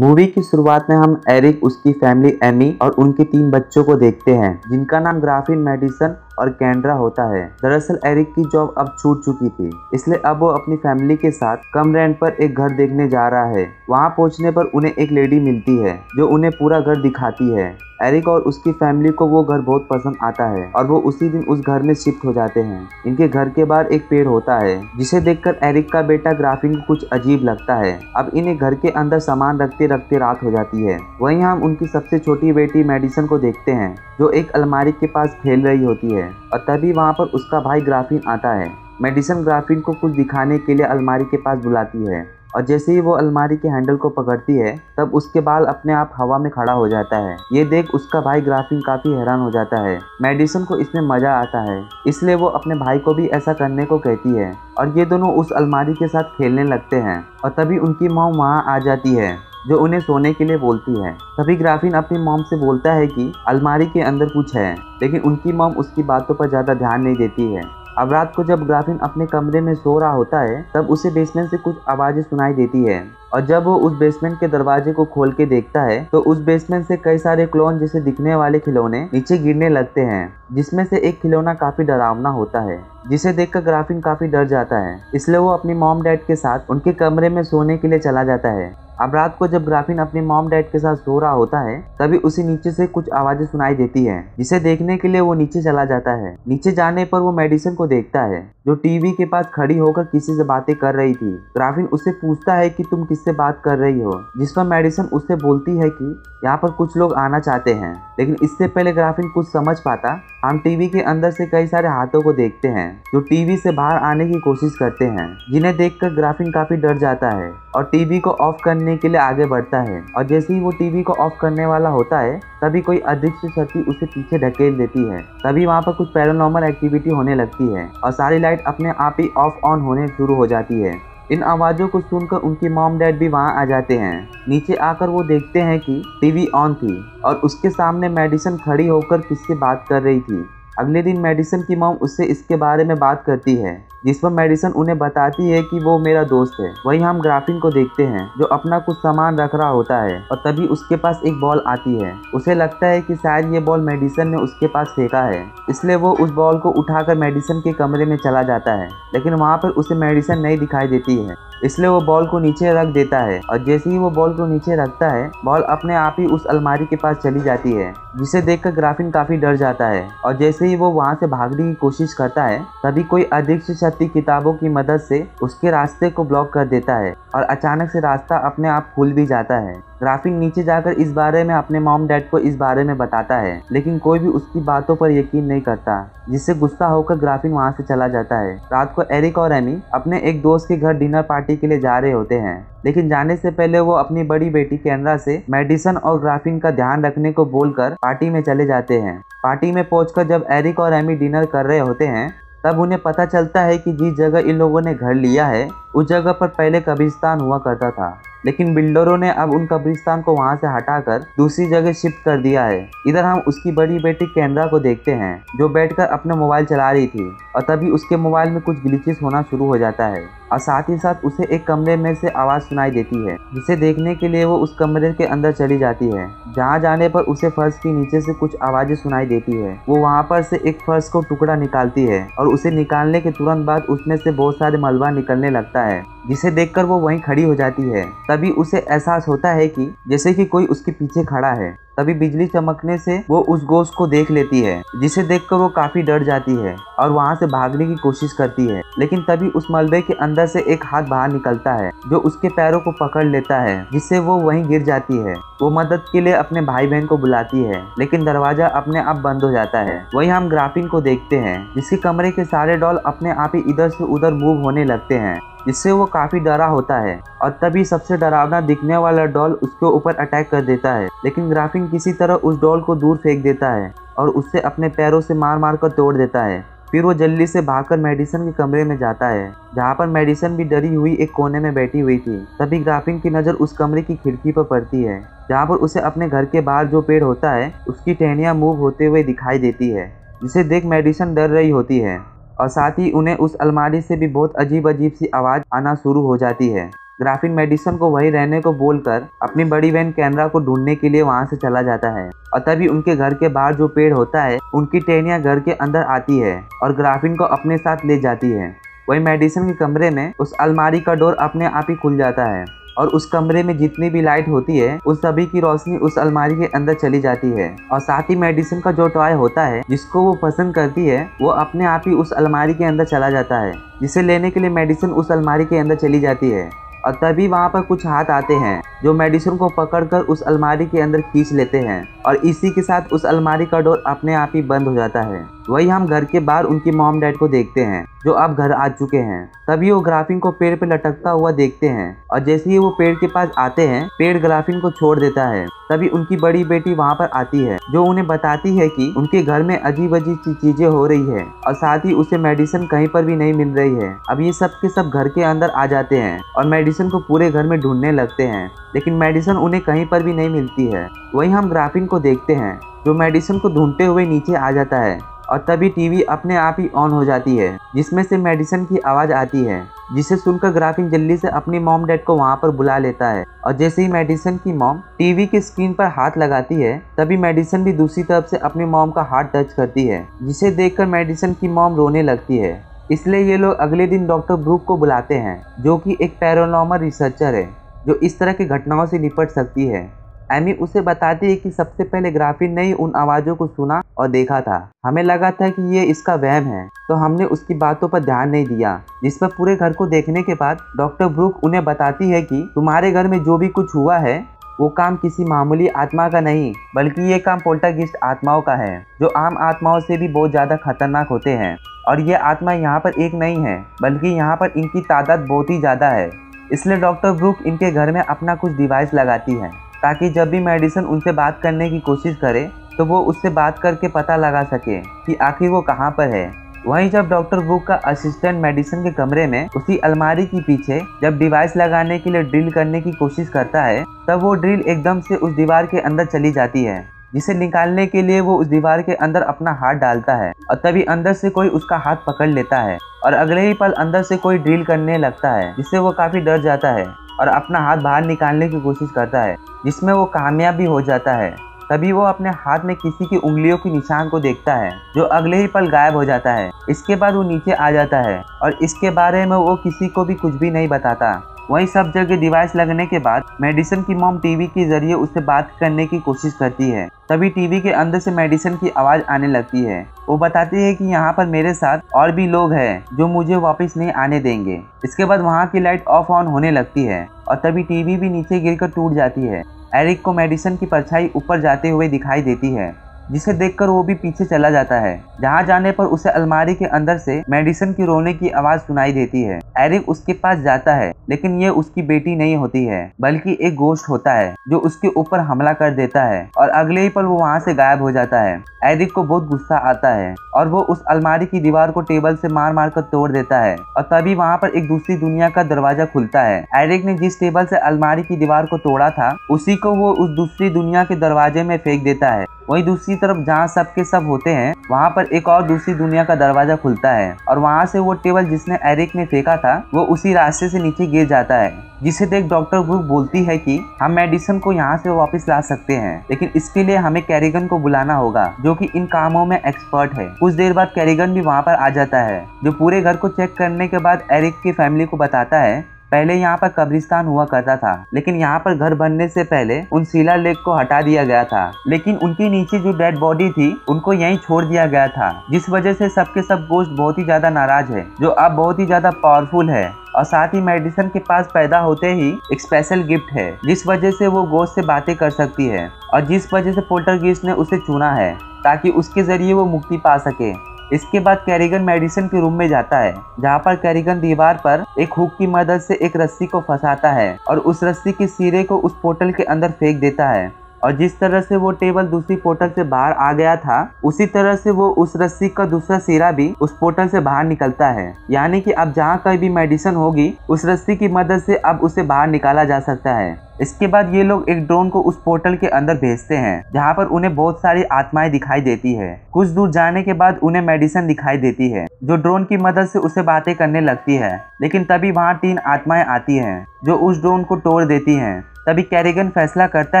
Movie की शुरुआत में हम एरिक, उसकी फैमिली एमी और उनके 3 बच्चों को देखते हैं जिनका नाम ग्राफिन, मेडिसन और कैंड्रा होता है। दरअसल एरिक की जॉब अब छूट चुकी थी, इसलिए अब वो अपनी फैमिली के साथ कम रेंट पर एक घर देखने जा रहा है। वहाँ पहुँचने पर उन्हें एक लेडी मिलती है जो उन्हें पूरा घर दिखाती है। एरिक और उसकी फैमिली को वो घर बहुत पसंद आता है और वो उसी दिन उस घर में शिफ्ट हो जाते हैं। इनके घर के बाहर एक पेड़ होता है जिसे देखकर एरिक का बेटा ग्राफिन को कुछ अजीब लगता है। अब इन्हें घर के अंदर सामान रखते रखते रात हो जाती है। वहीं हम उनकी सबसे छोटी बेटी मेडिसन को देखते हैं जो एक अलमारी के पास खेल रही होती है और तभी वहाँ पर उसका भाई ग्राफिन आता है। मेडिसन ग्राफिन को कुछ दिखाने के लिए अलमारी के पास बुलाती है और जैसे ही वो अलमारी के हैंडल को पकड़ती है तब उसके बाल अपने आप हवा में खड़ा हो जाता है। ये देख उसका भाई ग्राफिन काफी हैरान हो जाता है। मेडिसन को इसमें मजा आता है, इसलिए वो अपने भाई को भी ऐसा करने को कहती है और ये दोनों उस अलमारी के साथ खेलने लगते हैं और तभी उनकी मॉम वहाँ आ जाती है जो उन्हें सोने के लिए बोलती है। तभी ग्राफिन अपनी मॉम से बोलता है कि अलमारी के अंदर कुछ है, लेकिन उनकी मॉम उसकी बातों पर ज्यादा ध्यान नहीं देती है। अब रात को जब ग्राफिन अपने कमरे में सो रहा होता है तब उसे बेसमेंट से कुछ आवाजें सुनाई देती है और जब वो उस बेसमेंट के दरवाजे को खोल के देखता है तो उस बेसमेंट से कई सारे क्लोन जैसे दिखने वाले खिलौने नीचे गिरने लगते हैं, जिसमें से एक खिलौना काफी डरावना होता है जिसे देखकर ग्राफिन काफी डर जाता है। इसलिए वो अपनी मॉम डैड के साथ उनके कमरे में सोने के लिए चला जाता है। अब रात को जब ग्राफिन अपने मॉम डैड के साथ सो रहा होता है तभी उसे नीचे से कुछ आवाजें सुनाई देती है, जिसे देखने के लिए वो नीचे चला जाता है। नीचे जाने पर वो मेडिसन को देखता है जो टीवी के पास खड़ी होकर किसी से बातें कर रही थी। ग्राफिन उससे पूछता है कि तुम किससे बात कर रही हो, जिस पर मेडिसन उससे बोलती है कि यहाँ पर कुछ लोग आना चाहते हैं। लेकिन इससे पहले ग्राफिन कुछ समझ पाता, हम टीवी के अंदर से कई सारे हाथों को देखते हैं जो टीवी से बाहर आने की कोशिश करते हैं, जिन्हें देखकर ग्राफिन काफी डर जाता है और टीवी को ऑफ करने के लिए आगे बढ़ता है। और जैसे ही वो टीवी को ऑफ करने वाला होता है तभी कोई अदृश्य शक्ति उसे पीछे ढकेल देती है। तभी वहाँ पर कुछ पैरानॉर्मल एक्टिविटी होने लगती है और सारी लाइट अपने आप ही ऑफ ऑन होने शुरू हो जाती है। इन आवाजों को सुनकर उनकी मॉम डैड भी वहां आ जाते हैं। नीचे आकर वो देखते हैं कि टीवी ऑन थी और उसके सामने मेडिसन खड़ी होकर किससे बात कर रही थी। अगले दिन मेडिसन की मॉम उससे इसके बारे में बात करती है, जिस पर मेडिसन उन्हें बताती है कि वो मेरा दोस्त है। वहीं हम ग्राफिन को देखते हैं जो अपना कुछ सामान रख रहा होता है और तभी उसके पास एक बॉल आती है। उसे लगता है कि शायद ये बॉल मेडिसन ने उसके पास फेंका है, इसलिए वो उस बॉल को उठाकर मेडिसन के कमरे में चला जाता है। लेकिन वहाँ पर उसे मेडिसन नहीं दिखाई देती है, इसलिए वो बॉल को नीचे रख देता है और जैसे ही वो बॉल को नीचे रखता है बॉल अपने आप ही उस अलमारी के पास चली जाती है, जिसे देखकर ग्राफिन काफी डर जाता है। और जैसे ही वो वहाँ से भागने की कोशिश करता है तभी कोई अदृश्य शक्ति किताबों की मदद से उसके रास्ते को ब्लॉक कर देता है और अचानक से रास्ता अपने आप खुल भी जाता है। ग्राफिन नीचे जाकर इस बारे में अपने मॉम डैड को इस बारे में बताता है, लेकिन कोई भी उसकी बातों पर यकीन नहीं करता, जिससे गुस्सा होकर ग्राफिन वहां से चला जाता है। रात को एरिक और एमी अपने एक दोस्त के घर डिनर पार्टी के लिए जा रहे होते हैं, लेकिन जाने से पहले वो अपनी बड़ी बेटी कैंड्रा से मेडिसन और ग्राफिन का ध्यान रखने को बोलकर पार्टी में चले जाते हैं। पार्टी में पहुंचकर जब एरिक और एमी डिनर कर रहे होते हैं तब उन्हें पता चलता है कि जिस जगह इन लोगों ने घर लिया है उस जगह पर पहले कब्रिस्तान हुआ करता था, लेकिन बिल्डरों ने अब उन कब्रिस्तान को वहां से हटाकर दूसरी जगह शिफ्ट कर दिया है। इधर हम उसकी बड़ी बेटी कैंड्रा को देखते हैं जो बैठकर अपना मोबाइल चला रही थी और तभी उसके मोबाइल में कुछ ग्लिचेस होना शुरू हो जाता है और साथ ही साथ उसे एक कमरे में से आवाज सुनाई देती है, जिसे देखने के लिए वो उस कमरे के अंदर चली जाती है। जहाँ जाने पर उसे फर्श के नीचे से कुछ आवाजें सुनाई देती है। वो वहाँ पर से एक फर्श को टुकड़ा निकालती है और उसे निकालने के तुरंत बाद उसमें से बहुत सारे मलबा निकलने लगता है, जिसे देखकर वो वहीं खड़ी हो जाती है। तभी उसे एहसास होता है कि जैसे कि कोई उसके पीछे खड़ा है। तभी बिजली चमकने से वो उस गोश्त को देख लेती है, जिसे देखकर वो काफी डर जाती है और वहां से भागने की कोशिश करती है। लेकिन तभी उस मलबे के अंदर से एक हाथ बाहर निकलता है जो उसके पैरों को पकड़ लेता है, जिससे वो वहीं गिर जाती है। वो मदद के लिए अपने भाई बहन को बुलाती है, लेकिन दरवाजा अपने आप बंद हो जाता है। वहीं हम ग्राफिन को देखते हैं जिसके कमरे के सारे डॉल अपने आप ही इधर से उधर मूव होने लगते हैं, जिससे वो काफी डरा होता है। और तभी सबसे डरावना दिखने वाला डॉल उसके ऊपर अटैक कर देता है, लेकिन ग्राफिन किसी तरह उस डॉल को दूर फेंक देता है और उससे अपने पैरों से मार मार कर तोड़ देता है। फिर वो जल्दी से भागकर मेडिसन के कमरे में जाता है, जहाँ पर मेडिसन भी डरी हुई एक कोने में बैठी हुई थी। तभी ग्राफिन की नज़र उस कमरे की खिड़की पर पड़ती है, जहाँ पर उसे अपने घर के बाहर जो पेड़ होता है उसकी टहनियाँ मूव होते हुए दिखाई देती है, जिसे देख मेडिसन डर रही होती है और साथ ही उन्हें उस अलमारी से भी बहुत अजीब अजीब सी आवाज़ आना शुरू हो जाती है। ग्राफिन मेडिसन को वही रहने को बोलकर अपनी बड़ी बहन कैनरा को ढूंढने के लिए वहां से चला जाता है। और तभी उनके घर के बाहर जो पेड़ होता है उनकी टहनियां घर के अंदर आती है और ग्राफिन को अपने साथ ले जाती है। वही मेडिसन के कमरे में उस अलमारी का डोर अपने आप ही खुल जाता है और उस कमरे में जितनी भी लाइट होती है उस सभी की रोशनी उस अलमारी के अंदर चली जाती है। और साथ ही मेडिसन का जो टॉय होता है जिसको वो पसंद करती है वो अपने आप ही उस अलमारी के अंदर चला जाता है, जिसे लेने के लिए मेडिसन उस अलमारी के अंदर चली जाती है। और तभी वहाँ पर कुछ हाथ आते हैं जो मेडिसन को पकड़कर उस अलमारी के अंदर खींच लेते हैं और इसी के साथ उस अलमारी का डोर अपने आप ही बंद हो जाता है। वही हम घर के बाहर उनकी मॉम डैड को देखते हैं जो अब घर आ चुके हैं। तभी वो ग्राफिन को पेड़ पे लटकता हुआ देखते हैं और जैसे ही वो पेड़ के पास आते हैं पेड़ ग्राफिन को छोड़ देता है। तभी उनकी बड़ी बेटी वहाँ पर आती है जो उन्हें बताती है कि उनके घर में अजीब अजीब चीजें हो रही है और साथ ही उसे मेडिसन कहीं पर भी नहीं मिल रही है। अब ये सब के सब घर के अंदर आ जाते हैं और मेडिसन को पूरे घर में ढूंढने लगते हैं, लेकिन मेडिसन उन्हें कहीं पर भी नहीं मिलती है। वहीं हम ग्राफिन को देखते हैं जो मेडिसन को ढूंढते हुए नीचे आ जाता है और तभी टीवी अपने आप ही ऑन हो जाती है जिसमें से मेडिसन की आवाज आती है, जिसे सुनकर ग्राफिन जल्दी से अपनी मॉम डैड को वहां पर बुला लेता है। और जैसे ही मेडिसन की मॉम टीवी की स्क्रीन पर हाथ लगाती है तभी मेडिसन भी दूसरी तरफ से अपनी मॉम का हाथ टच करती है, जिसे देखकर मेडिसन की मॉम रोने लगती है। इसलिए ये लोग अगले दिन डॉक्टर ब्रूक को बुलाते हैं जो कि एक पैरानॉर्मल रिसर्चर है जो इस तरह की घटनाओं से निपट सकती है। एमी उसे बताती है कि सबसे पहले ग्राफिन ने ही उन आवाज़ों को सुना और देखा था। हमें लगा था कि ये इसका वहम है तो हमने उसकी बातों पर ध्यान नहीं दिया। जिस पर पूरे घर को देखने के बाद डॉक्टर ब्रूक उन्हें बताती है कि तुम्हारे घर में जो भी कुछ हुआ है वो काम किसी मामूली आत्मा का नहीं बल्कि ये काम पोल्टरगेस्ट आत्माओं का है जो आम आत्माओं से भी बहुत ज़्यादा खतरनाक होते हैं। और ये आत्मा यहाँ पर एक नहीं है बल्कि यहाँ पर इनकी तादाद बहुत ही ज़्यादा है। इसलिए डॉक्टर ब्रूक इनके घर में अपना कुछ डिवाइस लगाती है ताकि जब भी मेडिसन उनसे बात करने की कोशिश करे तो वो उससे बात करके पता लगा सके कि आखिर वो कहाँ पर है। वहीं जब डॉक्टर ब्रूक का असिस्टेंट मेडिसन के कमरे में उसी अलमारी के पीछे जब डिवाइस लगाने के लिए ड्रिल करने की कोशिश करता है तब वो ड्रिल एकदम से उस दीवार के अंदर चली जाती है, जिसे निकालने के लिए वो उस दीवार के अंदर अपना हाथ डालता है और तभी अंदर से कोई उसका हाथ पकड़ लेता है और अगले ही पल अंदर से कोई ड्रिल करने लगता है, जिससे वो काफ़ी डर जाता है और अपना हाथ बाहर निकालने की कोशिश करता है, जिसमें वो कामयाब भी हो जाता है। तभी वो अपने हाथ में किसी की उंगलियों के निशान को देखता है जो अगले ही पल गायब हो जाता है। इसके बाद वो नीचे आ जाता है और इसके बारे में वो किसी को भी कुछ भी नहीं बताता। वहीं सब जगह डिवाइस लगने के बाद मेडिसन की मॉम टीवी के जरिए उससे बात करने की कोशिश करती है। तभी टीवी के अंदर से मेडिसन की आवाज़ आने लगती है। वो बताती है कि यहाँ पर मेरे साथ और भी लोग हैं जो मुझे वापस नहीं आने देंगे। इसके बाद वहाँ की लाइट ऑफ ऑन होने लगती है और तभी टीवी भी नीचे गिरकर टूट जाती है। एरिक को मेडिसन की परछाई ऊपर जाते हुए दिखाई देती है, जिसे देखकर वो भी पीछे चला जाता है। जहाँ जाने पर उसे अलमारी के अंदर से मेडिसन की रोने की आवाज सुनाई देती है। एरिक उसके पास जाता है लेकिन ये उसकी बेटी नहीं होती है बल्कि एक गोश्त होता है जो उसके ऊपर हमला कर देता है और अगले ही पल वो वहाँ से गायब हो जाता है। एरिक को बहुत गुस्सा आता है और वो उस अलमारी की दीवार को टेबल से मार मार कर तोड़ देता है और तभी वहाँ पर एक दूसरी दुनिया का दरवाजा खुलता है। एरिक ने जिस टेबल से अलमारी की दीवार को तोड़ा था उसी को वो उस दूसरी दुनिया के दरवाजे में फेंक देता है। वहीं दूसरी तरफ जहाँ सब के सब होते हैं वहाँ पर एक और दूसरी दुनिया का दरवाजा खुलता है और वहाँ से वो टेबल जिसने एरिक ने फेंका था वो उसी रास्ते से नीचे गिर जाता है, जिसे देख डॉक्टर ब्रूक बोलती है कि हम मेडिसन को यहाँ से वापस ला सकते हैं लेकिन इसके लिए हमें कैरिगन को बुलाना होगा जो कि इन कामों में एक्सपर्ट है। कुछ देर बाद कैरिगन भी वहाँ पर आ जाता है जो पूरे घर को चेक करने के बाद एरिक की फैमिली को बताता है पहले यहाँ पर कब्रिस्तान हुआ करता था लेकिन यहाँ पर घर बनने से पहले उन शिला लेख को हटा दिया गया था, लेकिन उनके नीचे जो डेड बॉडी थी उनको यहीं छोड़ दिया गया था, जिस वजह से सबके सब गोश्त बहुत ही ज्यादा नाराज है जो अब बहुत ही ज्यादा पावरफुल है। और साथ ही मेडिसन के पास पैदा होते ही एक स्पेशल गिफ्ट है जिस वजह से वो गोश्त से बातें कर सकती है और जिस वजह से पोल्टरगेस्ट ने उसे चुना है ताकि उसके जरिए वो मुक्ति पा सके। इसके बाद कैरिगन मेडिसन के रूम में जाता है जहाँ पर कैरिगन दीवार पर एक हुक की मदद से एक रस्सी को फंसाता है और उस रस्सी के सिरे को उस पोर्टल के अंदर फेंक देता है और जिस तरह से वो टेबल दूसरी पोर्टल से बाहर आ गया था उसी तरह से वो उस रस्सी का दूसरा सिरा भी उस पोर्टल से बाहर निकलता है। यानी कि अब जहाँ कहीं भी मेडिसन होगी उस रस्सी की मदद से अब उसे बाहर निकाला जा सकता है। इसके बाद ये लोग एक ड्रोन को उस पोर्टल के अंदर भेजते हैं जहाँ पर उन्हें बहुत सारी आत्माएं दिखाई देती है। कुछ दूर जाने के बाद उन्हें मेडिसिन दिखाई देती है जो ड्रोन की मदद से उसे बातें करने लगती है। लेकिन तभी वहाँ 3 आत्माएं आती हैं जो उस ड्रोन को तोड़ देती हैं। तभी कैरिगन फैसला करता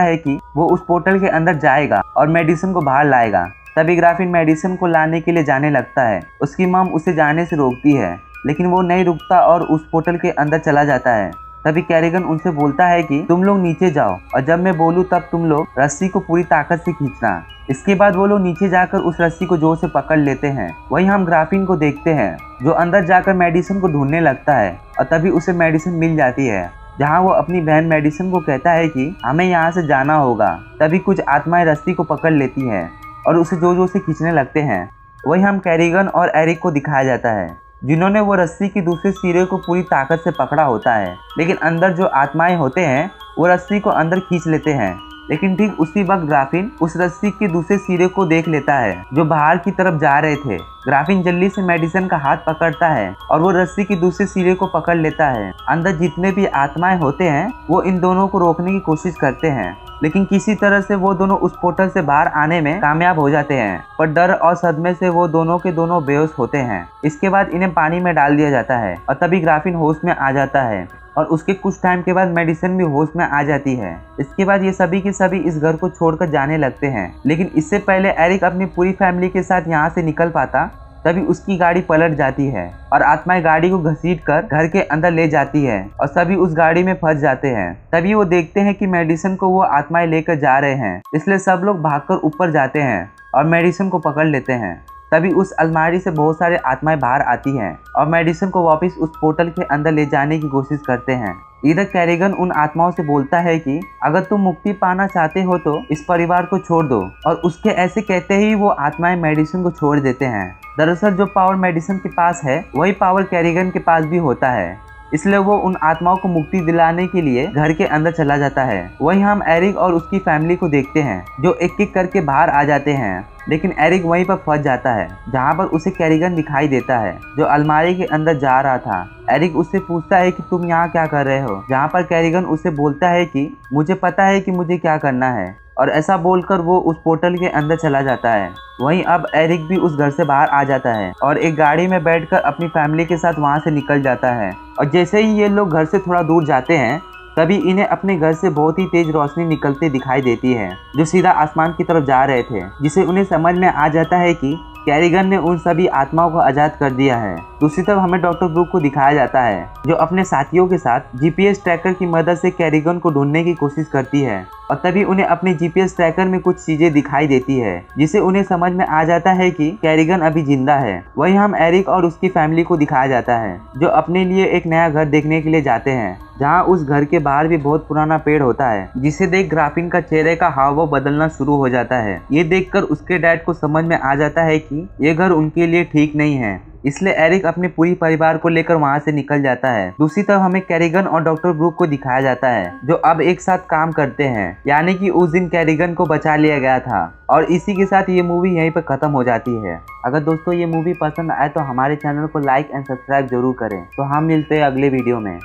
है कि वो उस पोर्टल के अंदर जाएगा और मेडिसिन को बाहर लाएगा। तभी ग्राफिन मेडिसिन को लाने के लिए जाने लगता है। उसकी मॉम उसे जाने से रोकती है लेकिन वो नहीं रुकता और उस पोर्टल के अंदर चला जाता है। तभी कैरिगन उनसे बोलता है कि तुम लोग नीचे जाओ और जब मैं बोलूँ तब तुम लोग रस्सी को पूरी ताकत से खींचना। इसके बाद वो लोग नीचे जाकर उस रस्सी को जोर से पकड़ लेते हैं। वहीं हम ग्राफिन को देखते हैं जो अंदर जाकर मेडिसिन को ढूंढने लगता है और तभी उसे मेडिसिन मिल जाती है जहाँ वो अपनी बहन मेडिसिन को कहता है कि हमें यहाँ से जाना होगा। तभी कुछ आत्माएं रस्सी को पकड़ लेती हैं और उसे जोर जोर से खींचने लगते हैं। वहीं हम कैरिगन और एरिक को दिखाया जाता है जिन्होंने वो रस्सी के दूसरे सिरे को पूरी ताकत से पकड़ा होता है। लेकिन अंदर जो आत्माएं होते हैं वो रस्सी को अंदर खींच लेते हैं। लेकिन ठीक उसी वक्त ग्राफिन उस रस्सी के दूसरे सिरे को देख लेता है जो बाहर की तरफ जा रहे थे। ग्राफिन जल्दी से मेडिसिन का हाथ पकड़ता है और वो रस्सी के दूसरे सिरे को पकड़ लेता है। अंदर जितने भी आत्माएं होते हैं वो इन दोनों को रोकने की कोशिश करते हैं लेकिन किसी तरह से वो दोनों उस पोर्टल से बाहर आने में कामयाब हो जाते हैं। पर डर और सदमे से वो दोनों के दोनों बेहोश होते हैं। इसके बाद इन्हें पानी में डाल दिया जाता है और तभी ग्राफिन होश में आ जाता है और उसके कुछ टाइम के बाद मेडिसिन भी होश में आ जाती है। इसके बाद ये सभी के सभी इस घर को छोड़कर जाने लगते हैं। लेकिन इससे पहले एरिक अपनी पूरी फैमिली के साथ यहाँ से निकल पाता तभी उसकी गाड़ी पलट जाती है और आत्माएं गाड़ी को घसीटकर घर के अंदर ले जाती है और सभी उस गाड़ी में फंस जाते हैं। तभी वो देखते हैं कि मेडिसिन को वो आत्माएं लेकर जा रहे हैं, इसलिए सब लोग भागकर ऊपर जाते हैं और मेडिसिन को पकड़ लेते हैं। तभी उस अलमारी से बहुत सारे आत्माएं बाहर आती हैं और मेडिसिन को वापस उस पोर्टल के अंदर ले जाने की कोशिश करते हैं। इधर कैरिगन उन आत्माओं से बोलता है कि अगर तुम मुक्ति पाना चाहते हो तो इस परिवार को छोड़ दो और उसके ऐसे कहते ही वो आत्माएं मेडिसिन को छोड़ देते हैं। दरअसल जो पावर मेडिसिन के पास है वही पावर कैरिगन के पास भी होता है, इसलिए वो उन आत्माओं को मुक्ति दिलाने के लिए घर के अंदर चला जाता है। वहीं हम एरिक और उसकी फैमिली को देखते हैं जो एक एक करके बाहर आ जाते हैं। लेकिन एरिक वहीं पर फंस जाता है जहां पर उसे कैरिगन दिखाई देता है जो अलमारी के अंदर जा रहा था। एरिक उससे पूछता है कि तुम यहाँ क्या कर रहे हो, जहां पर कैरिगन उसे बोलता है कि मुझे पता है कि मुझे क्या करना है और ऐसा बोलकर वो उस पोर्टल के अंदर चला जाता है। वहीं अब एरिक भी उस घर से बाहर आ जाता है और एक गाड़ी में बैठकर अपनी फैमिली के साथ वहां से निकल जाता है। और जैसे ही ये लोग घर से थोड़ा दूर जाते हैं तभी इन्हें अपने घर से बहुत ही तेज रोशनी निकलते दिखाई देती है जो सीधा आसमान की तरफ जा रहे थे, जिसे उन्हें समझ में आ जाता है कि कैरिगन ने उन सभी आत्माओं को आजाद कर दिया है। दूसरी तरफ हमें डॉक्टर ब्रूक को दिखाया जाता है जो अपने साथियों के साथ जीपीएस ट्रैकर की मदद से कैरिगन को ढूंढने की कोशिश करती है और तभी उन्हें अपने जीपीएस ट्रैकर में कुछ चीजें दिखाई देती है जिसे उन्हें समझ में आ जाता है कि कैरिगन अभी जिंदा है। वहीं हम एरिक और उसकी फैमिली को दिखाया जाता है जो अपने लिए एक नया घर देखने के लिए जाते हैं जहां उस घर के बाहर भी बहुत पुराना पेड़ होता है, जिसे देख ग्राफिन का चेहरे का हाव बदलना शुरू हो जाता है। ये देखकर उसके डैड को समझ में आ जाता है कि ये घर उनके लिए ठीक नहीं है, इसलिए एरिक अपने पूरी परिवार को लेकर वहां से निकल जाता है। दूसरी तरफ हमें कैरिगन और डॉक्टर ब्रूक को दिखाया जाता है जो अब एक साथ काम करते हैं, यानी कि उस दिन कैरिगन को बचा लिया गया था। और इसी के साथ ये मूवी यहीं पर खत्म हो जाती है। अगर दोस्तों ये मूवी पसंद आए तो हमारे चैनल को लाइक एंड सब्सक्राइब जरूर करें। तो हम मिलते हैं अगले वीडियो में।